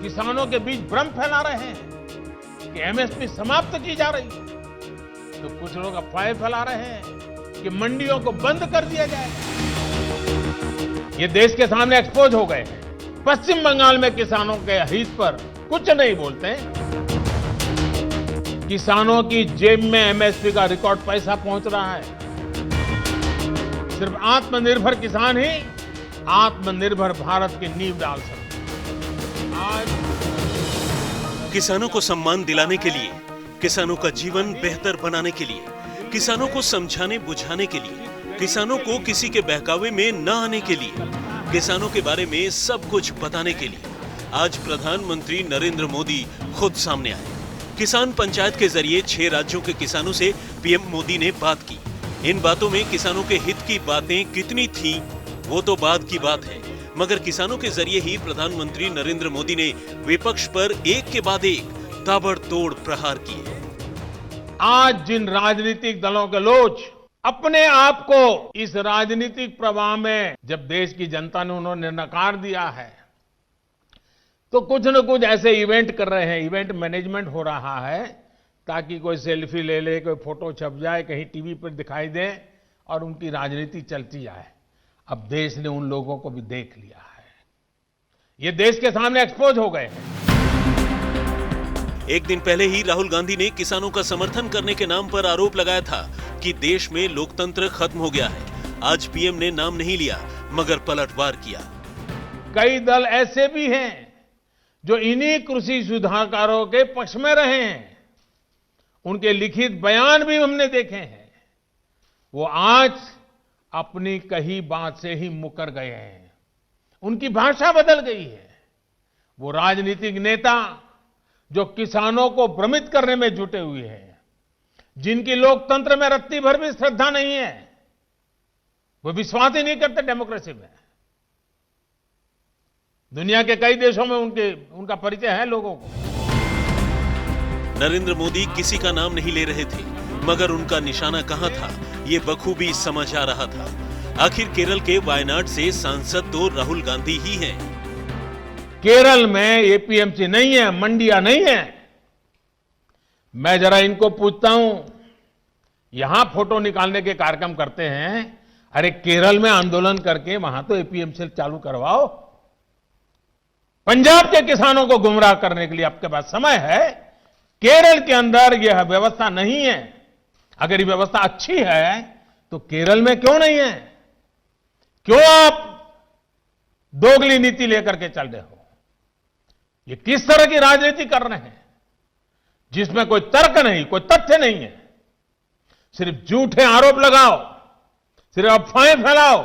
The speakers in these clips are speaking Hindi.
किसानों के बीच भ्रम फैला रहे हैं कि एमएसपी समाप्त की जा रही है, तो कुछ लोग अफवाहें फैला रहे हैं कि मंडियों को बंद कर दिया जाएगा। ये देश के सामने एक्सपोज हो गए हैं। पश्चिम बंगाल में किसानों के हित पर कुछ नहीं बोलते। किसानों की जेब में एमएसपी का रिकॉर्ड पैसा पहुंच रहा है। सिर्फ आत्मनिर्भर किसान ही आत्मनिर्भर भारत की नींव डाल सकते हैं। आज किसानों को सम्मान दिलाने के लिए, किसानों का जीवन बेहतर बनाने के लिए, किसानों को समझाने बुझाने के लिए, किसानों को किसी के बहकावे में न आने के लिए, किसानों के बारे में सब कुछ बताने के लिए आज प्रधानमंत्री नरेंद्र मोदी खुद सामने आए। किसान पंचायत के जरिए 6 राज्यों के किसानों से पीएम मोदी ने बात की। इन बातों में किसानों के हित की बातें कितनी थीं, वो तो बाद की बात है, मगर किसानों के जरिए ही प्रधानमंत्री नरेंद्र मोदी ने विपक्ष पर एक के बाद एक ताबड़तोड़ प्रहार किए। आज जिन राजनीतिक दलों के लोग अपने आप को इस राजनीतिक प्रवाह में जब देश की जनता ने उन्होंने नकार दिया है, तो कुछ न कुछ ऐसे इवेंट कर रहे हैं, इवेंट मैनेजमेंट हो रहा है ताकि कोई सेल्फी ले ले, कोई फोटो छप जाए, कहीं टीवी पर दिखाई दे और उनकी राजनीति चलती जाए। अब देश ने उन लोगों को भी देख लिया है। ये देश के सामने एक्सपोज हो गए हैं। एक दिन पहले ही राहुल गांधी ने किसानों का समर्थन करने के नाम पर आरोप लगाया था कि देश में लोकतंत्र खत्म हो गया है। आज पीएम ने नाम नहीं लिया मगर पलटवार किया। कई दल ऐसे भी हैं जो इन्हीं कृषि सुधारकारों के पक्ष में रहे हैं। उनके लिखित बयान भी हमने देखे हैं। वो आज अपनी कही बात से ही मुकर गए हैं। उनकी भाषा बदल गई है। वो राजनीतिक नेता जो किसानों को भ्रमित करने में जुटे हुए हैं, जिनकी लोकतंत्र में रत्ती भर भी श्रद्धा नहीं है, वो विश्वास ही नहीं करते डेमोक्रेसी में। दुनिया के कई देशों में उनका परिचय है लोगों को। नरेंद्र मोदी किसी का नाम नहीं ले रहे थे, मगर उनका निशाना कहां था ये बखूबी समझ आ रहा था। आखिर केरल के वायनाड से सांसद तो राहुल गांधी ही हैं। केरल में एपीएमसी नहीं है, मंडियां नहीं है। मैं जरा इनको पूछता हूं, यहां फोटो निकालने के कार्यक्रम करते हैं, अरे केरल में आंदोलन करके वहां तो एपीएमसी चालू करवाओ। पंजाब के किसानों को गुमराह करने के लिए आपके पास समय है। केरल के अंदर यह व्यवस्था नहीं है। अगर ये व्यवस्था अच्छी है तो केरल में क्यों नहीं है? क्यों आप दोगली नीति लेकर के चल रहे हो? ये किस तरह की राजनीति कर रहे हैं जिसमें कोई तर्क नहीं, कोई तथ्य नहीं है। सिर्फ झूठे आरोप लगाओ, सिर्फ अफवाहें फैलाओ।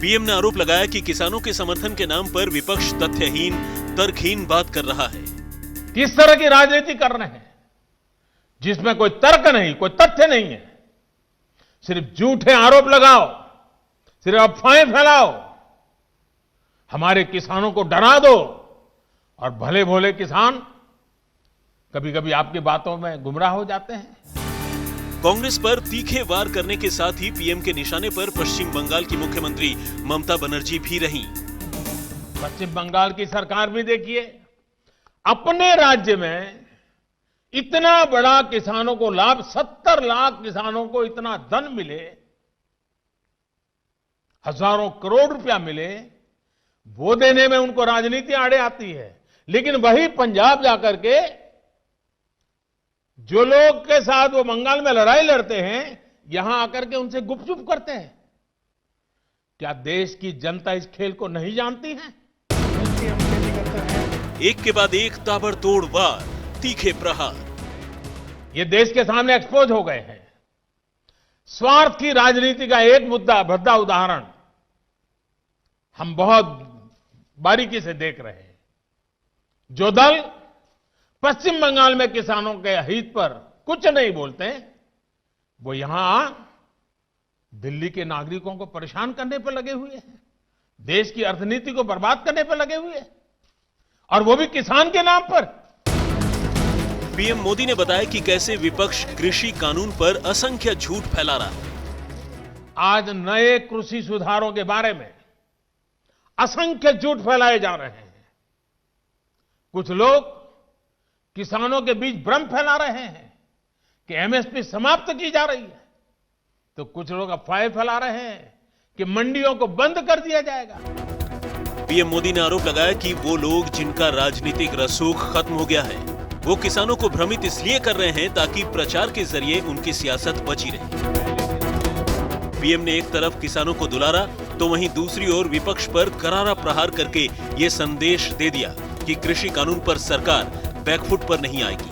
पीएम ने आरोप लगाया कि किसानों के समर्थन के नाम पर विपक्ष तथ्यहीन, तर्कहीन बात कर रहा है। किस तरह की राजनीति कर रहे हैं जिसमें कोई तर्क नहीं, कोई तथ्य नहीं है। सिर्फ झूठे आरोप लगाओ, सिर्फ अफवाहें फैलाओ, हमारे किसानों को डरा दो और भले भोले किसान कभी कभी आपकी बातों में गुमराह हो जाते हैं। कांग्रेस पर तीखे वार करने के साथ ही पीएम के निशाने पर पश्चिम बंगाल की मुख्यमंत्री ममता बनर्जी भी रहीं। पश्चिम बंगाल की सरकार भी देखिए, अपने राज्य में इतना बड़ा किसानों को लाभ, 70 लाख किसानों को इतना धन मिले, हजारों करोड़ रुपया मिले, वो देने में उनको राजनीति आड़े आती है। लेकिन वही पंजाब जाकर के जो लोग के साथ वो बंगाल में लड़ाई लड़ते हैं, यहां आकर के उनसे गुपचुप करते हैं। क्या देश की जनता इस खेल को नहीं जानती है? एक के बाद एक ताबड़तोड़ वार, तीखे प्रहार। ये देश के सामने एक्सपोज हो गए हैं। स्वार्थ की राजनीति का एक भद्दा उदाहरण हम बहुत बारीकी से देख रहे हैं। जो दल पश्चिम बंगाल में किसानों के हित पर कुछ नहीं बोलते, वो यहां दिल्ली के नागरिकों को परेशान करने पर लगे हुए हैं, देश की अर्थनीति को बर्बाद करने पर लगे हुए हैं, और वो भी किसान के नाम पर। पीएम मोदी ने बताया कि कैसे विपक्ष कृषि कानून पर असंख्य झूठ फैला रहा है। आज नए कृषि सुधारों के बारे में असंख्य झूठ फैलाए जा रहे हैं। कुछ लोग किसानों के बीच भ्रम फैला रहे हैं कि एमएसपी समाप्त की जा रही है, तो कुछ लोग अफवाहें फैला रहे हैं कि मंडियों को बंद कर दिया जाएगा। पीएम मोदी ने आरोप लगाया कि वो लोग जिनका राजनीतिक रसूख खत्म हो गया है, वो किसानों को भ्रमित इसलिए कर रहे हैं ताकि प्रचार के जरिए उनकी सियासत बची रहे। पीएम ने एक तरफ किसानों को दुलारा तो वहीं दूसरी ओर विपक्ष पर करारा प्रहार करके ये संदेश दे दिया कि कृषि कानून पर सरकार बैकफुट पर नहीं आएगी।